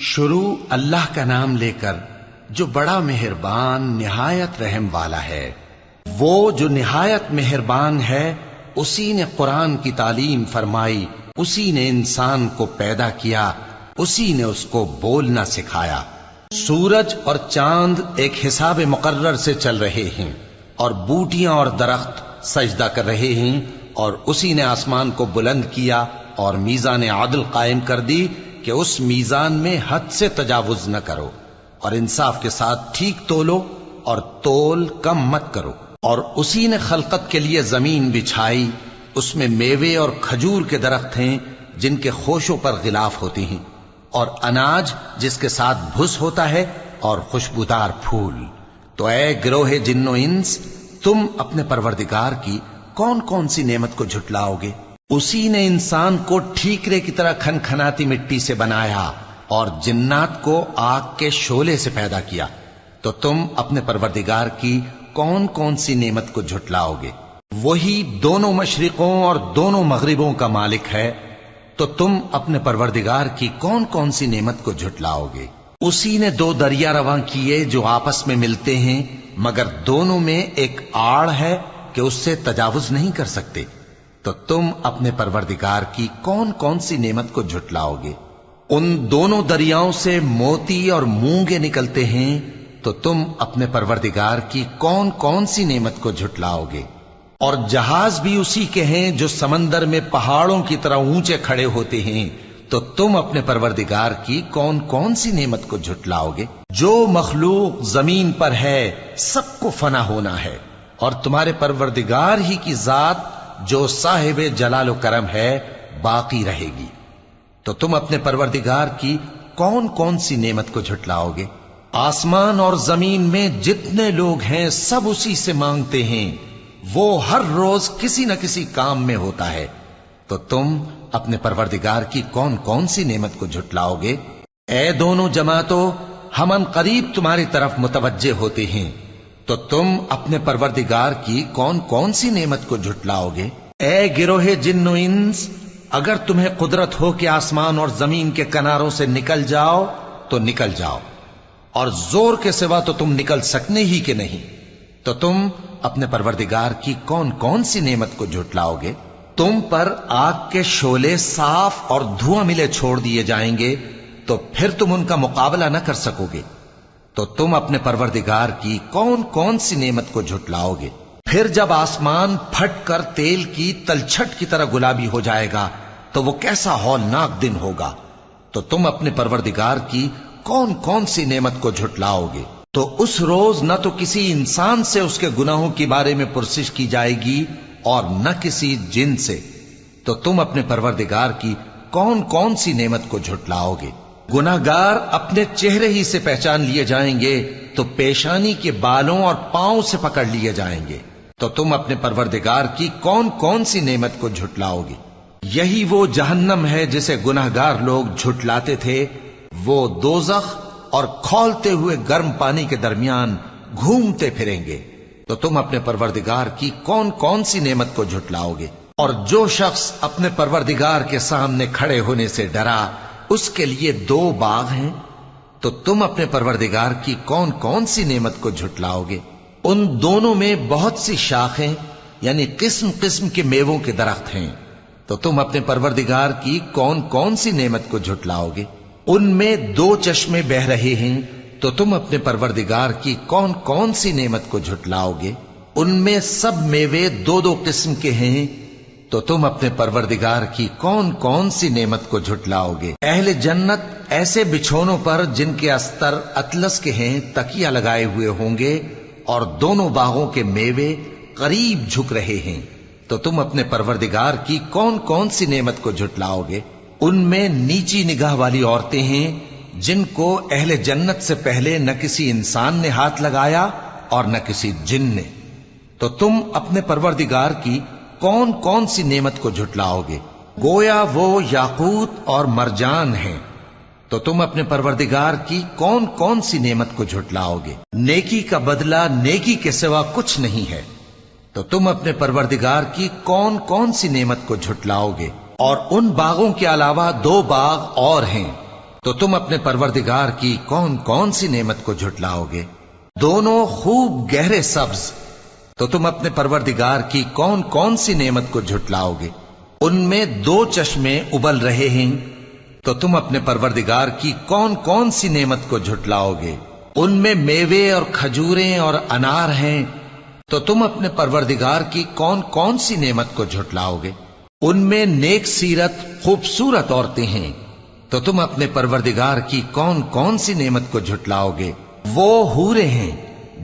شروع اللہ کا نام لے کر جو بڑا مہربان نہایت رحم والا ہے۔ وہ جو نہایت مہربان ہے اسی نے قرآن کی تعلیم فرمائی، اسی نے انسان کو پیدا کیا، اسی نے اس کو بولنا سکھایا۔ سورج اور چاند ایک حساب مقرر سے چل رہے ہیں اور بوٹیاں اور درخت سجدہ کر رہے ہیں، اور اسی نے آسمان کو بلند کیا اور میزان عدل قائم کر دی کہ اس میزان میں حد سے تجاوز نہ کرو، اور انصاف کے ساتھ ٹھیک تولو اور تول کم مت کرو۔ اور اسی نے خلقت کے لیے زمین بچھائی، اس میں میوے اور کھجور کے درخت ہیں جن کے خوشوں پر غلاف ہوتی ہیں، اور اناج جس کے ساتھ بھس ہوتا ہے، اور خوشبودار پھول۔ تو اے گروہ جن و انس، تم اپنے پروردگار کی کون کون سی نعمت کو جھٹلاؤ گے؟ اسی نے انسان کو ٹھیکرے کی طرح کھنکھناتی مٹی سے بنایا اور جنات کو آگ کے شعلے سے پیدا کیا، تو تم اپنے پروردگار کی کون کون سی نعمت کو جھٹلاؤ گے؟ وہی دونوں مشرقوں اور دونوں مغربوں کا مالک ہے، تو تم اپنے پروردگار کی کون کون سی نعمت کو جھٹلاؤ گے؟ اسی نے دو دریا رواں کیے جو آپس میں ملتے ہیں، مگر دونوں میں ایک آڑ ہے کہ اس سے تجاوز نہیں کر سکتے، تو تم اپنے پروردگار کی کون کون سی نعمت کو جھٹلاؤ گے؟ ان دونوں دریاؤں سے موتی اور مونگے نکلتے ہیں، تو تم اپنے پروردگار کی کون کون سی نعمت کو جھٹلاؤ گے؟ اور جہاز بھی اسی کے ہیں جو سمندر میں پہاڑوں کی طرح اونچے کھڑے ہوتے ہیں، تو تم اپنے پروردگار کی کون کون سی نعمت کو جھٹلاؤ گے؟ جو مخلوق زمین پر ہے سب کو فنا ہونا ہے، اور تمہارے پروردگار ہی کی ذات جو صاحب جلال و کرم ہے باقی رہے گی۔ تو تم اپنے پروردگار کی کون کون سی نعمت کو جھٹلاؤ گے؟ آسمان اور زمین میں جتنے لوگ ہیں سب اسی سے مانگتے ہیں، وہ ہر روز کسی نہ کسی کام میں ہوتا ہے، تو تم اپنے پروردگار کی کون کون سی نعمت کو جھٹلاؤ گے؟ اے دونوں جماعتوں، ہم ان قریب تمہاری طرف متوجہ ہوتے ہیں، تو تم اپنے پروردگار کی کون کون سی نعمت کو جھٹلاؤ گے؟ اے گروہ جن و انس، اگر تمہیں قدرت ہو کہ آسمان اور زمین کے کناروں سے نکل جاؤ تو نکل جاؤ، اور زور کے سوا تو تم نکل سکنے ہی کہ نہیں، تو تم اپنے پروردگار کی کون کون سی نعمت کو جھٹلاؤ گے؟ تم پر آگ کے شعلے صاف اور دھواں ملے چھوڑ دیے جائیں گے، تو پھر تم ان کا مقابلہ نہ کر سکو گے، تو تم اپنے پروردگار کی کون کون سی نعمت کو جھٹلاؤ گے؟ پھر جب آسمان پھٹ کر تیل کی تلچھٹ کی طرح گلابی ہو جائے گا تو وہ کیسا ہولناک دن ہوگا، تو تم اپنے پروردگار کی کون کون سی نعمت کو جھٹلاؤ گے؟ تو اس روز نہ تو کسی انسان سے اس کے گناہوں کے بارے میں پرسش کی جائے گی اور نہ کسی جن سے، تو تم اپنے پروردگار کی کون کون سی نعمت کو جھٹلاؤ گے؟ گناہگار اپنے چہرے ہی سے پہچان لیے جائیں گے تو پیشانی کے بالوں اور پاؤں سے پکڑ لیے جائیں گے، تو تم اپنے پروردگار کی کون کون سی نعمت کو جھٹلاؤ گے؟ یہی وہ جہنم ہے جسے گناہگار لوگ جھٹلاتے تھے، وہ دوزخ اور کھولتے ہوئے گرم پانی کے درمیان گھومتے پھریں گے، تو تم اپنے پروردگار کی کون کون سی نعمت کو جھٹلاؤ گے؟ اور جو شخص اپنے پروردگار کے سامنے کھڑے ہونے سے ڈرا، اس کے لیے دو باغ ہیں، تو تم اپنے پروردگار کی کون کون سی نعمت کو جھٹلاؤ گے؟ ان دونوں میں بہت سی شاخیں یعنی قسم قسم کے میووں کے درخت ہیں، تو تم اپنے پروردگار کی کون کون سی نعمت کو جھٹلاؤ گے؟ ان میں دو چشمے بہ رہے ہیں، تو تم اپنے پروردگار کی کون کون سی نعمت کو جھٹلاؤ گے؟ ان میں سب میوے دو دو قسم کے ہیں، تو تم اپنے پروردگار کی کون کون سی نعمت کو جھٹلاؤ گے؟ اہل جنت ایسے بچھونوں پر جن کے استر اطلس کے ہیں تکیہ لگائے ہوئے ہوں گے، اور دونوں باغوں کے میوے قریب جھک رہے ہیں، تو تم اپنے پروردگار کی کون کون سی نعمت کو جھٹلاؤ گے؟ ان میں نیچی نگاہ والی عورتیں ہیں جن کو اہل جنت سے پہلے نہ کسی انسان نے ہاتھ لگایا اور نہ کسی جن نے، تو تم اپنے پروردگار کی کون کون سی نعمت کو جھٹلاؤ گے؟ گویا وہ یاقوت اور مرجان ہیں، تو تم اپنے پروردگار کی کون کون سی نعمت کو جھٹلاؤ گے؟ نیکی کا بدلہ نیکی کے سوا کچھ نہیں ہے، تو تم اپنے پروردگار کی کون کون سی نعمت کو جھٹلاؤ گے؟ اور ان باغوں کے علاوہ دو باغ اور ہیں تو تم اپنے پروردگار کی کون کون سی نعمت کو جھٹلاؤ گے؟ دونوں خوب گہرے سبز، تو تم اپنے پروردگار کی کون کون سی نعمت کو جھٹلاؤ گے؟ ان میں 2 چشمے ابل رہے ہیں، تو تم اپنے پروردگار کی کون کون سی نعمت کو جھٹلاؤ گے؟ ان میں میوے اور کھجوریں اور انار ہیں، تو تم اپنے پروردگار کی کون کون سی نعمت کو جھٹلاؤ گے؟ ان میں نیک سیرت خوبصورت عورتیں ہیں، تو تم اپنے پروردگار کی کون کون سی نعمت کو جھٹلاؤ گے؟ وہ حوریں ہیں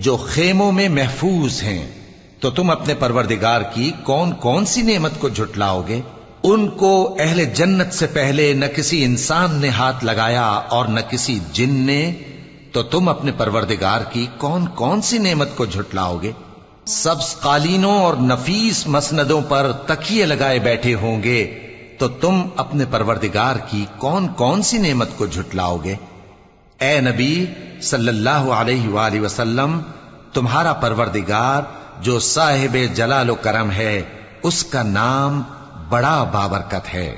جو خیموں میں محفوظ ہیں، تو تم اپنے پروردگار کی کون کون سی نعمت کو جھٹلاؤ گے؟ ان کو اہل جنت سے پہلے نہ کسی انسان نے ہاتھ لگایا اور نہ کسی جن نے، تو تم اپنے پروردگار کی کون کون سی نعمت کو جھٹلاؤ گے؟ سبز قالینوں اور نفیس مسندوں پر تکیے لگائے بیٹھے ہوں گے، تو تم اپنے پروردگار کی کون کون سی نعمت کو جھٹلاؤ گے؟ اے نبی صلی اللہ علیہ وآلہ وسلم، تمہارا پروردگار جو صاحب جلال و کرم ہے، اس کا نام بڑا بابرکت ہے۔